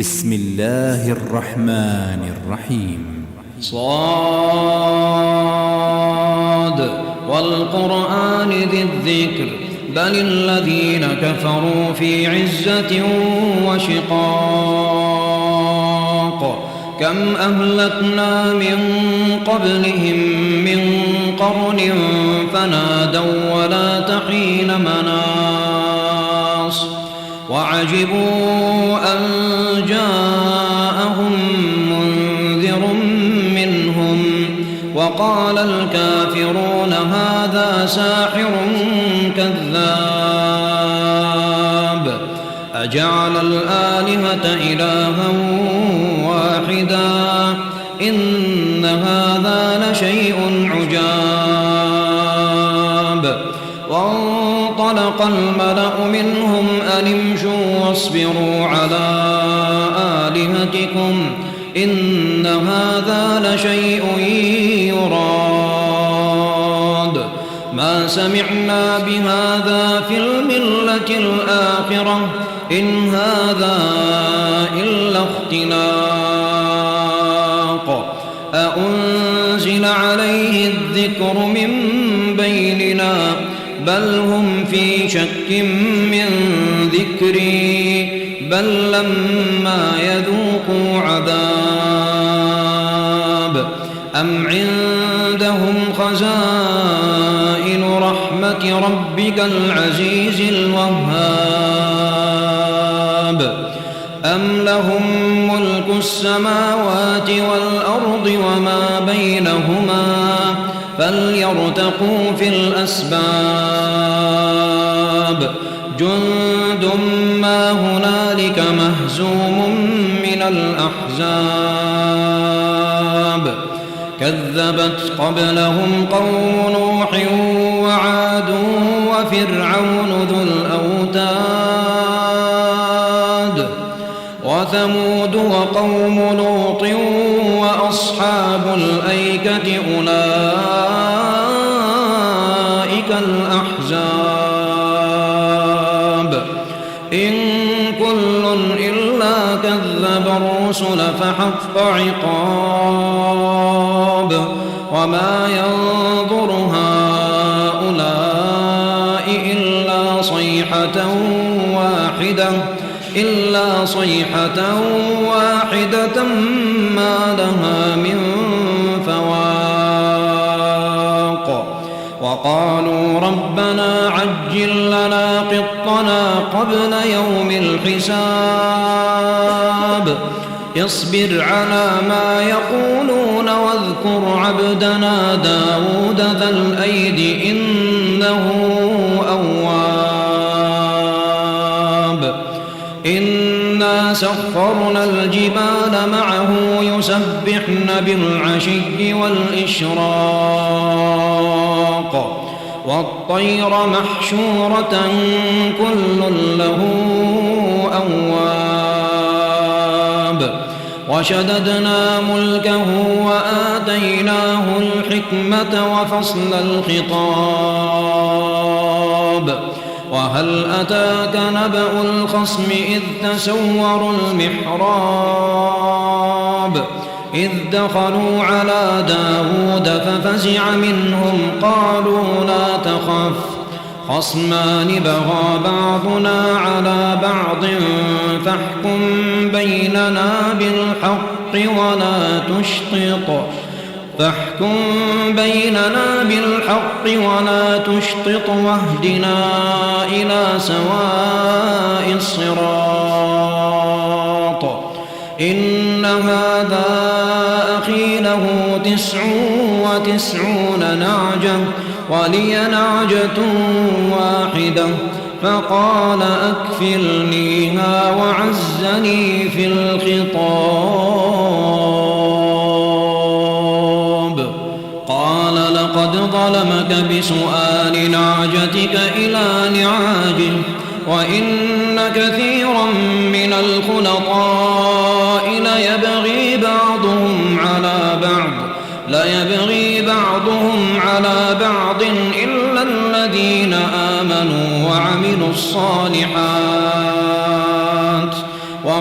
بسم الله الرحمن الرحيم. صاد والقرآن ذي الذكر بل الذين كفروا في عزة وشقاق كم أهلكنا من قبلهم من قرن فنادوا ولا تحين مناص وعجبوا أن جاءهم منذر منهم وقال الكافرون هذا ساحر كذاب أجعل الآلهة إلها واحدا إن هذا لشيء عجاب وانطلق الملأ منهم أن امشوا واصبروا على آلهتكم إن هذا لشيء يراد ما سمعنا بهذا في الملة الآخرة إن هذا إلا اختلاق أأنزل عليه الذكر من بيننا بل هم في شك من ذكري بل لما يذوقوا عذاب أم عندهم خزائن رحمة ربك العزيز الوهاب أم لهم ملك السماوات والأرض وما بينهما فليرتقوا في الأسباب جند ما هنالك مهزوم من الأحزاب كذبت قبلهم قوم نوح وعاد وفرعون ذو الأوتاد وثمود وقوم لوط وأصحاب الأيكة أولئك الأحزاب إن كل إلا كذب الرسل فحق عقاب وما ينظر هؤلاء إلا صيحة واحدة ما لها من فواق وقالوا ربنا عجل لنا قطنا قبل يوم الحساب اصبر على ما يقولون واذكر عبدنا داود ذا الأيد إنه أواب إنا سخرنا الجبال معه يسبحن بالعشي والإشراق والطير محشورة كل له أواب وشددنا ملكه وآتيناه الحكمة وفصل الخطاب وهل أتاك نبأ الخصم إذ تسوروا المحراب إذ دخلوا على داود ففزع منهم قالوا لا تخف خصمان بغى بعضنا على بعض فاحكم بيننا بالحق ولا تشطط واهدنا إلى سواء الصراط إن هذا أخي له 99 نعجة ولي نعجة واحدة فقال أكفلنيها وعزني في الخطاب قال لقد ظلمك بسؤال نعجتك إلى نعاجه وإن كثيرا من الخلطاء ليبغي بعضهم على بعض إلا الذين آمنوا وعملوا الصالحات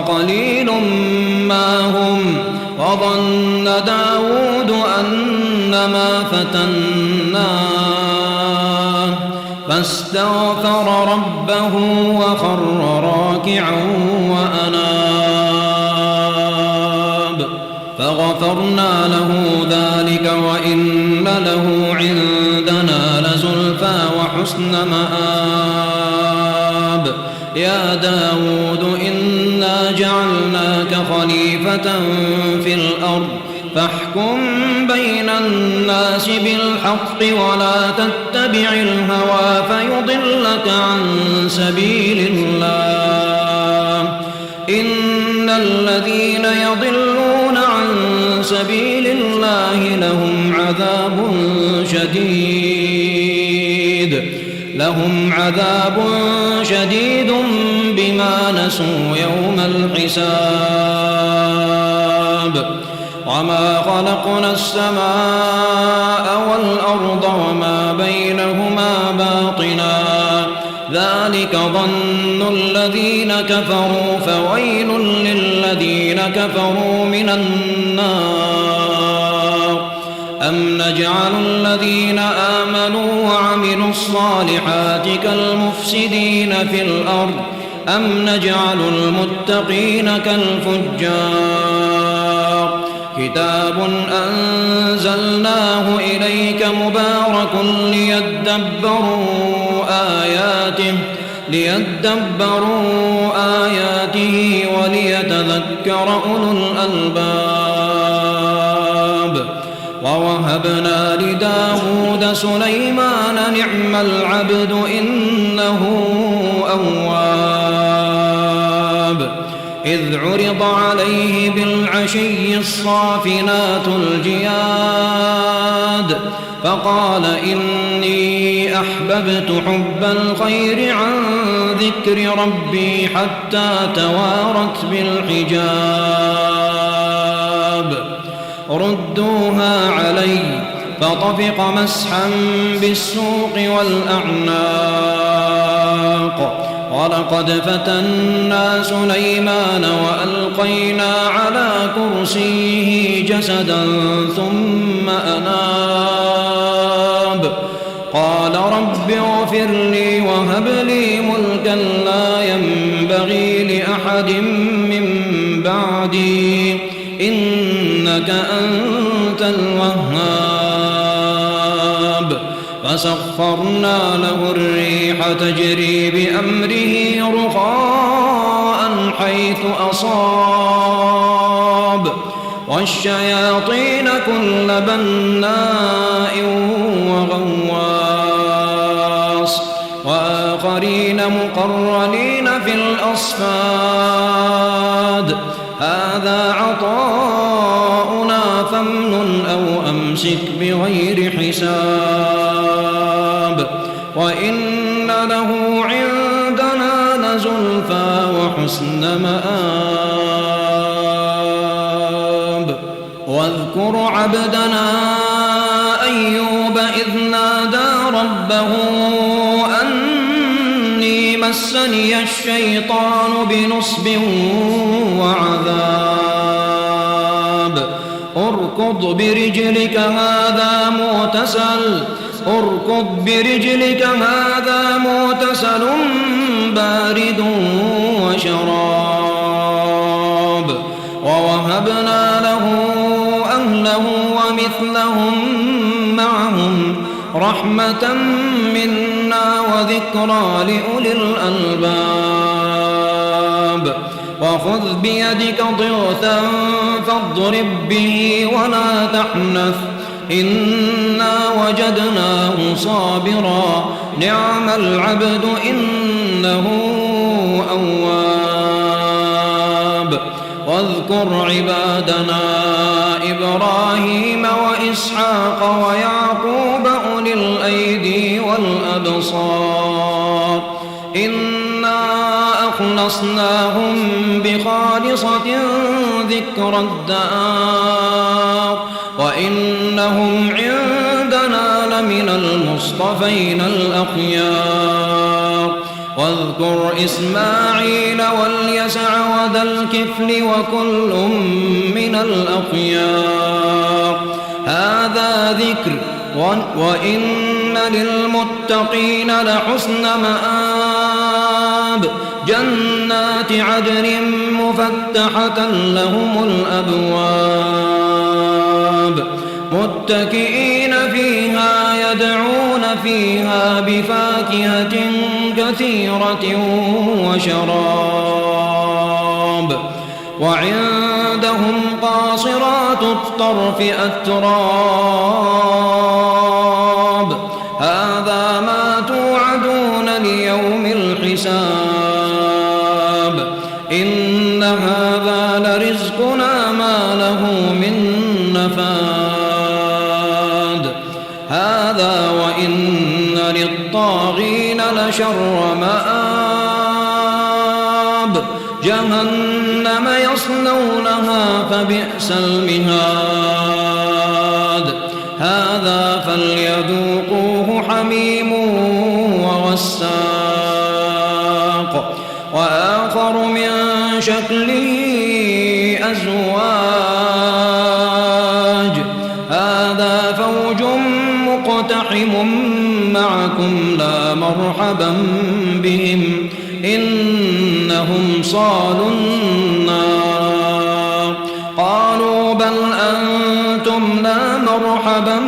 وقليل ما هم. وظن داود أنما فتناه فاستغفر ربه وخر راكعا وأناب فغفرنا له ذلك وإن له عندنا لزلفى وحسن مآب. يا داود إنا جعلناك خليفة في الأرض فاحكم بين الناس بالحق ولا تتبع الهوى فيضلك عن سبيل الله. إن الذين يضلون عن سبيل الله لهم عذاب شديد بما نسوا يوم الحساب. وما خلقنا السماء والأرض وما بينهما باطلا ذلك ظن الذين كفروا فويل للذين كفروا من النار. أم نجعل الذين آمنوا وعملوا الصالحات كالمفسدين في الأرض أم نجعل المتقين كالفجار. كتاب أنزلناه إليك مبارك ليدبروا آياته وليتذكر أولو الألباب. ووهبنا لداود سليمان نعم العبد إنه أواب. إذ عرض عليه بالعشي الصافنات الجياد فقال إني أحببت حب الخير عن ذكر ربي حتى توارت بالحجاب. ردوها علي فطفق مسحا بالسوق والأعناق. ولقد فتنا سليمان وألقينا على كرسيه جسدا ثم أناب. قال رب اغفر لي وهب لي ملكا لا ينبغي لأحد من بعدي إنك أنت الوهاب. فسخرنا له الريح تجري بأمره رخاء حيث أصاب والشياطين كل بناء وغواص وآخرين مقرنين في الأصفاد. هذا عطاؤنا فامنن أو أمسك بغير حساب. وإن له عندنا لزلفى وحسن مآب. واذكر عبدنا أيوب إذ نادى ربه أني مسني الشيطان بنصب وعذاب. اركض برجلك هذا مغتسل بارد وشراب. ووهبنا له أهله ومثلهم معهم رحمة منا وذكرى لأولي الألباب. وخذ بيدك ضغثا فاضرب به ولا تحنث إنا وجدناه صابرا نعم العبد إنه أواب. واذكر عبادنا إبراهيم وإسحاق ويعقوب أولي الأيدي والأبصار إنا أخلصناهم بخالصة ذكر الدار وإنهم عندنا لمن المصطفين الأخيار. واذكر إسماعيل واليسع وذا الكفل وكل من الأخيار هذا ذكر وإن للمتقين لحسن مآب جنات عدن مفتحة لهم الأبواب متكئين فيها يدعون فيها بفاكهة كثيرة وشراب وعندهم قاصرات الطرف أتراب هذا ما توعدون ليوم الحساب إن هذا لرزقنا ما له من نفاد هذا وإن للطاغين لشر مآب جهنم يصلونها فبئس المهاد هذا فليذوقوه حميم وغساق وآخر من شكله أزواج هذا فوج مقتحم معكم لا مرحبا بهم إنهم صالوا النار قالوا بل أنتم لا مرحبا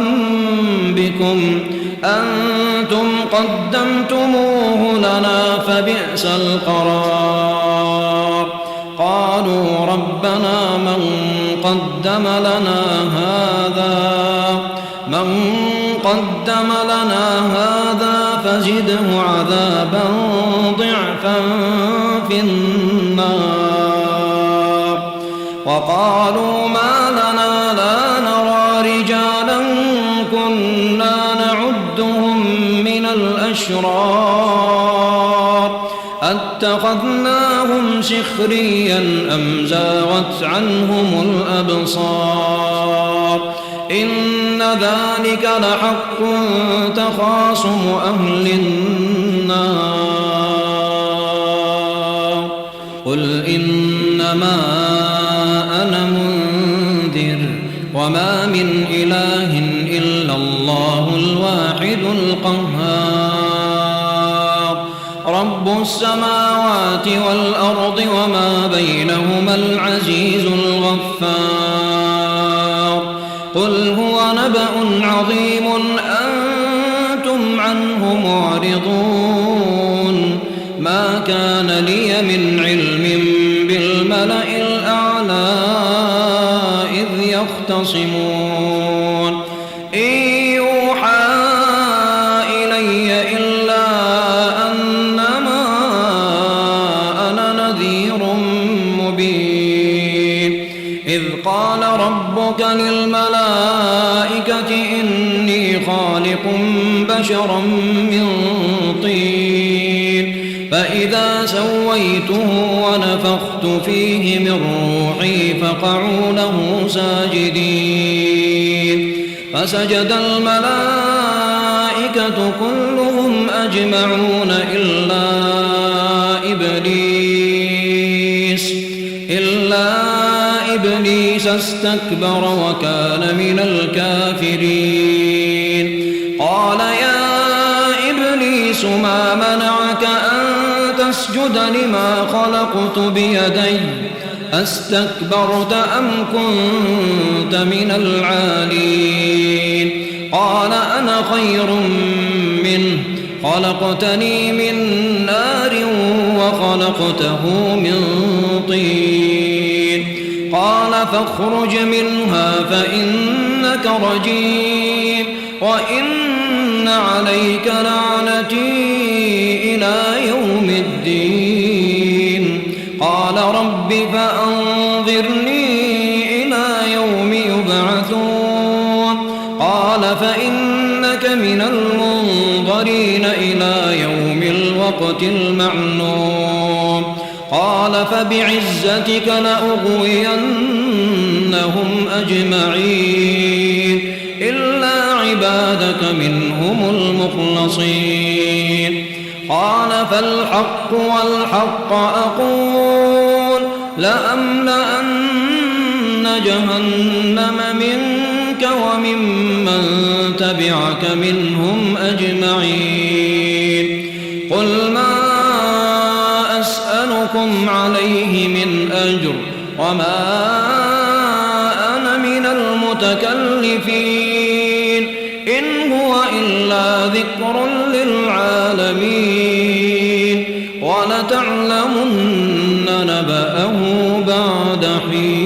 بكم أنتم قدمتموه لنا فبئس القرار قالوا ربنا من قدم لنا هذا فزده عذابا ضعفا في النار وقالوا ما لنا لا نرى رجالا كنا نعدهم من الأشرار أتخذناهم سخريا أم زاغت عنهم الأبصار إن ذلك لحق تخاصم أهل النار قل إنما أنا منذر وما من إله إلا الله الواحد القهار رب السماوات والأرض وما بينهما العزيز الغفار قل هو نبأ عظيم أنتم عنه معرضون ما كان لي من علم بالملأ الأعلى إذ يختصمون إن يوحى إلي إلا أنما أنا نذير مبين إذ قال ربك للملائكة إني خالق بشرا من طين فإذا سويته ونفخت فيه من روحي فقعوا له ساجدين فسجد الملائكة كلهم أجمعون إلا إبليس استكبر وكان من الكافرين قال يا إبليس ما منعك أن تسجد لما خلقت بيدي أستكبرت أم كنت من العالين قال أنا خير منه خلقتني من نار وخلقته من طين قال فاخرج منها فإنك رجيم وإن عليك لعنتي إلى يوم الدين قال رب فأنظرني إلى يوم يبعثون قال فإنك من المنظرين إلى يوم الوقت المعلوم قال فبعزتك لأغوينهم أجمعين إلا عبادك منهم المخلصين قال فالحق والحق أقول لأملأن جهنم منك وممن تبعك منهم أجمعين قل ما أسألكم عليه من أجر وما أنا من المتكلفين إن هو إلا ذكر للعالمين ولتعلمن نبأه بعد حين